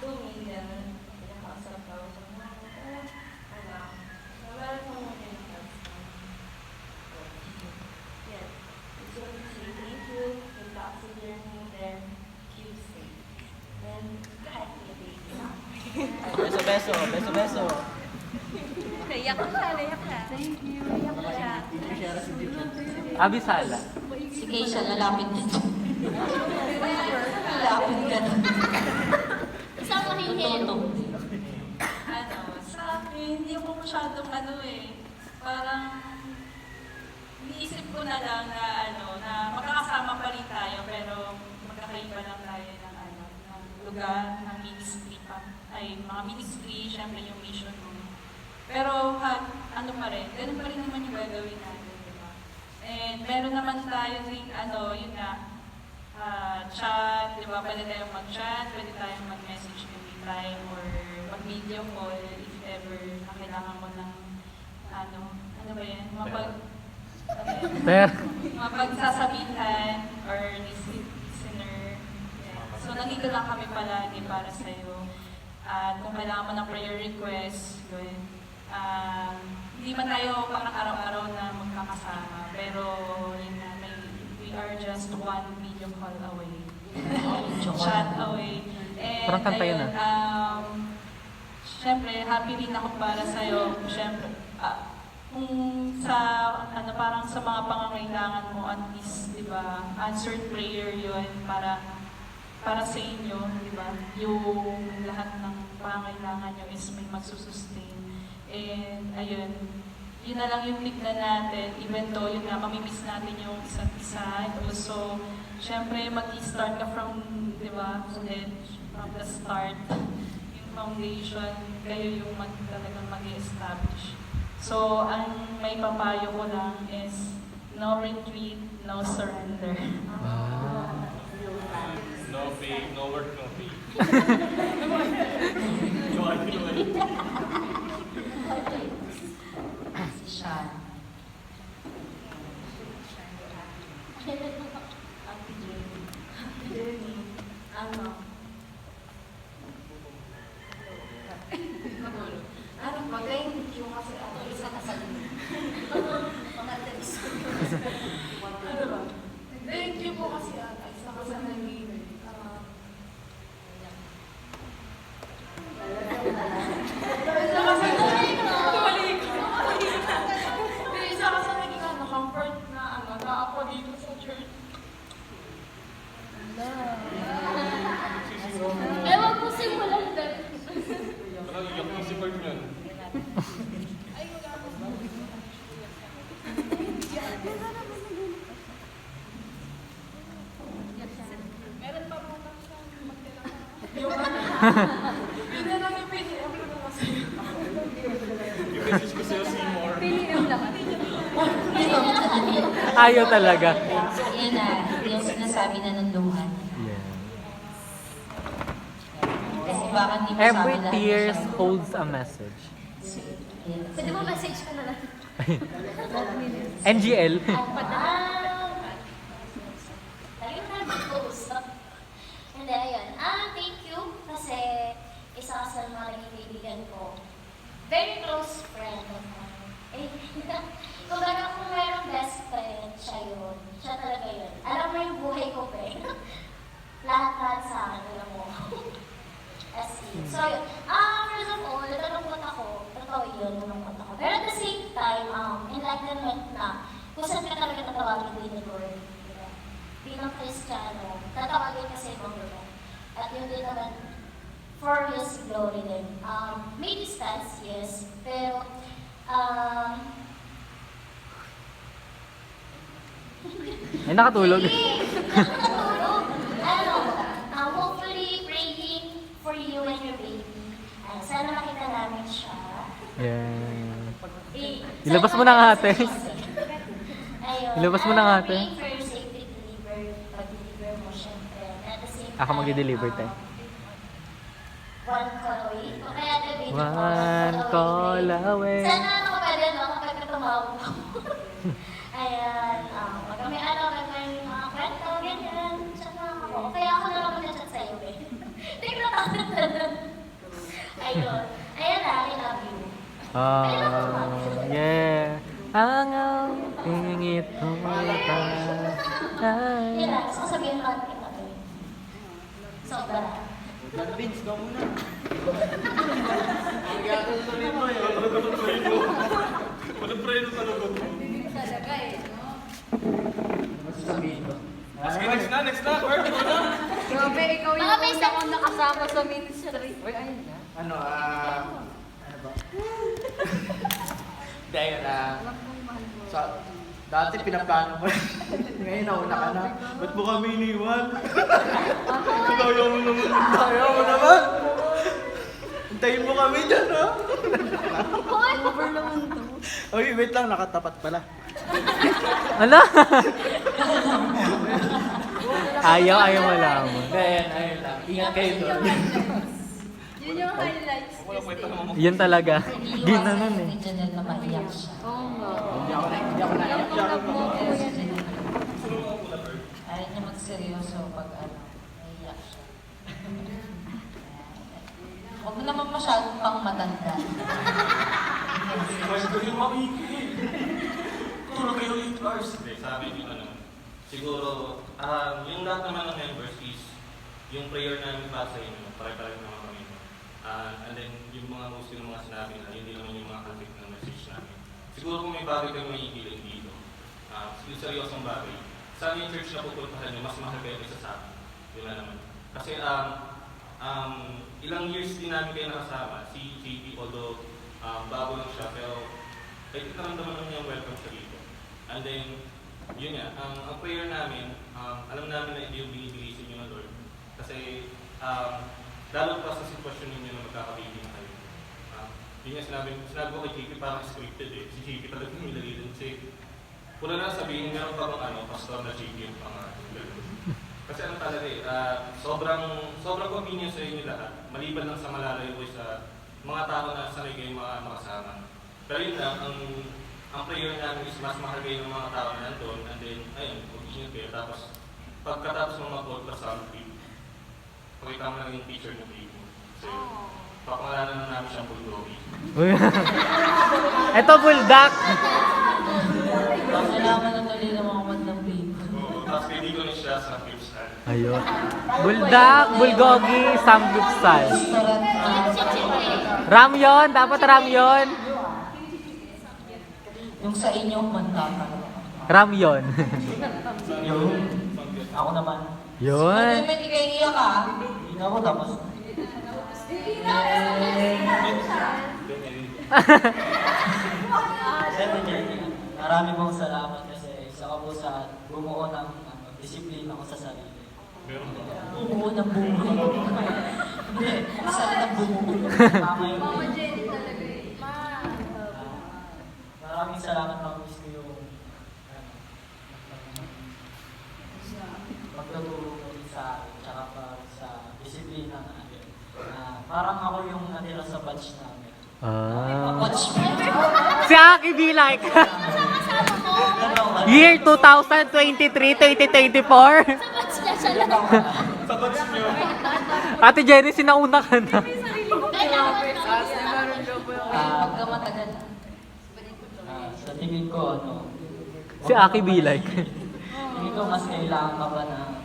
tumi, gano'n, pinakausap ko sa mga, meron ko muna yung husband. Yeah. Gusto ko say thank you, good luck sa journey, then keep safe. Then, kahit may baby na. Beso, beso, beso. Naiyak ko siya, naiyak na. Thank you. Naiyak ko siya. Abisala. Sige, siya lalapit dito. Lalapit ka na. Isang mahihil. Sa akin, hindi ako masyadong parang iniisip ko na lang na magkakasama pa rin tayo, pero magkakaiba lang tayo ng lugar, ng ministry pa. Ay, mga ministry, syempre yung mission mo. Pero, ganun pa rin naman yung gagawin natin, di ba? And meron naman tayo rin, yun nga, chat, di ba? Pwede tayong mag-chat, pwede tayong mag-message anytime, or mag-video call if ever na kailangan mo ng, ano ba yan? Mapagsasabihan or listener. Yeah. So, nandito lang kami palagi para sa'yo. At kung kailangan mo ng prayer request, yun. Hindi man tayo parang araw-araw na magkakasama, pero yun na, we are just one video call away. Chat away. And parang kanta yun syempre, happy rin ako para sa'yo. Syempre, kung sa, parang sa mga pangangailangan mo, at least, di ba, answered prayer yun para sa inyo, di ba? Yung lahat ng pangangailangan nyo is may magsusustain. And ayun, yun na lang yung tignan natin, even though yun nga, mamimiss natin yung isa't isa. And also, syempre, mag-i-start ka from, di ba, from the start, yung foundation, kayo yung talagang mag-i-establish. So, ang may papayo ko lang is, no retreat, no surrender. No fee, no work, no fee. No, I feel like... Si Sean. Thank you kasi Isa ka sa lima. Mga talis. Thank you po kasi isa ka sa naging comfort na ako dito sa church. Ewan ko simulan din. Parang iyak mo si Bert yun. Meron pa mga magtira. Yun na lang yung PDM ko na kasi. Yung message ko sa'yo, Seymour. Ayaw talaga. Yan na, yung sinasabi na nandungan. Yeah. Kasi baka hindi mo Every sabi lahat tears siya. holds a message. Pwede mo message ka na lang. NGL. Lagi na tayo mag-uusap. Hindi, ayun. Thank you kasi isa ka sa mga naging kaibigan ko. Very close friend of mine. Kung mayroong best friend, siya yun. Siya talaga yun. Alam mo yung buhay ko, pe. Lahat-lahat sa akin, alam mo. As in. So, yun. First of all, nalulungkot ako. Totoo yun, nalulungkot ako. Pero at the same time, enlightenment na kung saan ka talaga tatawagin din ni Lord. Diba? Bilang Kristiyano, tatawagin ka sa ibang lugar. At yun din naman, for His glory din. May distance, yes. Pero, Ay, nakatulog. nakatulog. Hopefully, praying for you and your baby. Sana makita namin siya. Yeah. Ilabas mo na nga, ate. Ayun. Ilabas mo na nga, ate. Praying for your safe pag-deliver mo, syempre. At the same time, Ako mag-deliver, te. One call away. O kaya the video One call away. Sana pwede, no? Kapag tumawag ako. Ayan. Pag may may mga kwento, ganyan. Chat na ako. Kaya ako na lang mag-chat sa'yo, eh. Tingnan ako. Ayun. Ayan na, I love you. Yeah. Angaw, tingit ko Yun lang, sasabihin ko natin kami. Sobra. Vince, go muna. Walang preno talaga. Talaga eh, no? Sige, next na. Bert, go na. Grabe, ikaw yung Baka may una kong nakasama sa ministry. Ano ba? Dahil sa dati pinaplano ko. Ngayon nauna ka na. Ba't mo kami iniwan? Ayaw mo naman. Ayaw mo naman. Hintayin mo kami dyan, ha? Over naman to. Oy, wait lang. Nakatapat pala. Ano? ayaw malaman. Ayun lang. Ingat kayo doon. Yun yung highlights. Wala kwenta naman mo. Yan talaga. Ginanon eh. Janelle na maiyak siya. Oo nga. Hindi ako naiyak. Ayaw niya magseryoso pag naiyak siya. Huwag mo naman masyadong pang matanda. Kwento yung makikili. Tulog kayo 8 hours. Sabi niyo siguro, yung lahat naman ng members is, yung prayer namin para sa inyo, pare-pare naman kami. And then, yung mga gusto ng mga sinabi na, hindi naman yung mga content ng message namin. Siguro kung may bagay kayong mahihiling dito, yung seryosong bagay, sana yung church na pupuntahan nyo, mas mahal kayo isa sa amin. Yun na naman. Kasi, ilang years din namin kayo nakasama, si JP, although bago lang siya, pero kahit naramdaman naman niya welcome siya dito. And then, yun nga, ang prayer namin, alam namin na hindi yung binibigay sa inyo ng Lord. Kasi, lalo pa sa sitwasyon ninyo na magkakabili na kayo. Yun nga sinabi ko kay JP, parang scripted eh. Si JP talaga nilagay din. Kasi, wala na sabihin, meron pa bang pastor na JP yung pangalan. Kasi ano talaga eh, sobrang convenient sa inyo lahat. Maliban lang sa malalayo ko sa mga tao na sanay kayo makasama. Pero yun lang, ang prayer namin is mas mahal kayo ng mga tao na nandun, and then, ayun, mag-ingat kayo. Tapos, pagkatapos mo mag-vote sa Sunday, pakita mo lang yung teacher ng Bibo. Kasi, papangalanan na namin siyang bulgogi. Ito, buldak. Kailangan na tuloy ng mga ng Bibo. Tapos, kaibigan ko na siya sa Gipsal. Ayun. Buldak, bulgogi, samgupsal. Ramyon, dapat ramyon. Yung sa inyong mantaka. Ramyon. Ako naman. Yun. Hindi kayo iiyak ka. Hindi ako tapos. Marami pong salamat kasi isa ka po sa bumuo ng disiplina ko sa sarili. Meron ba? Bumuo ng bumuo. Hindi, masakit ang bumuo. Tama yun. Mama Jenny talaga eh. Maraming salamat mga miss ko yung pagtuturo ko rin sa akin, tsaka pag sa disiplina natin. Parang ako yung natira sa batch namin. Watch me. Si Aki be like. Year 2023, 2024. Sa batch niyo. Ate Jenny, sinauna ka na. Pagka matagal. Sa tingin ko, Si Aki be like. tingin ko mas kailangan ka pa ng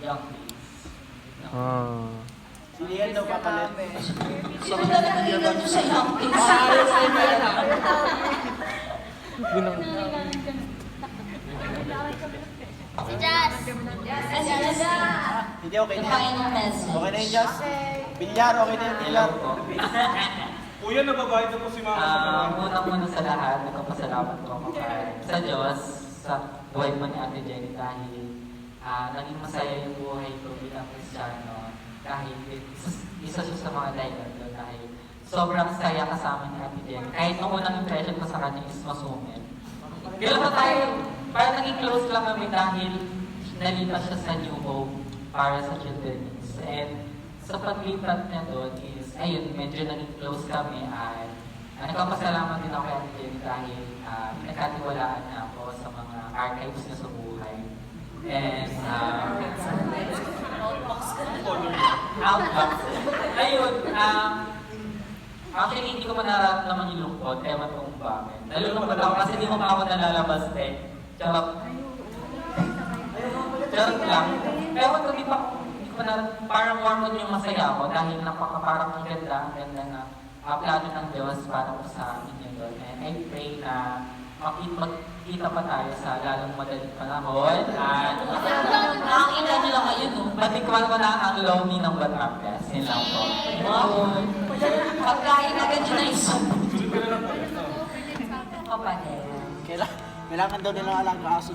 young kids. Hindi yan daw papalit. Sino talaga leader nyo sa young kids? Si Jazz. Hindi okay na yan. Final message. Okay na yun, Jazz. Bilyar, okay na yun, bilyar. Kuya, nababayad na po si Mama. Unang-una sa lahat, nagpapasalamat ko ako sa Diyos, sa buhay mo ni Ate Jenny dahil naging masaya yung buhay ko bilang Kristiyano dahil isa siya sa mga dahilan doon dahil sobrang saya kasama ni Ate Jenny. Kahit nung unang impression ko sa kanya is masungit. Kailan pa tayo, parang naging close lang kami dahil nalipat siya sa new home para sa children's. And sa paglipat niya doon is, ayun, medyo naging close kami at nagpapasalamat din ako kay Ate Jenny dahil nagkatiwalaan niya ako sa mga archives niya sa buhay. And, outbox. Ayun, Actually, hindi ko man nararamdaman yung lungkot. Ewan ko kung bakit. Nalulungkot ako kasi hindi mo pa ako nalalabas eh. Charot. Charot lang. Ewan ko, hindi ko na, parang warmod yung masaya ako dahil parang ang ganda na plano ng Diyos para po sa inyo doon. And I pray na magkita pa tayo sa lalong madaling panahon. At nakakita nyo lang ngayon, no? Batikwan ko na ang lonely ng Batangas. Yun lang po. Pagkain agad yun na isa. Kapatid. Kailangan daw nilang alaga aso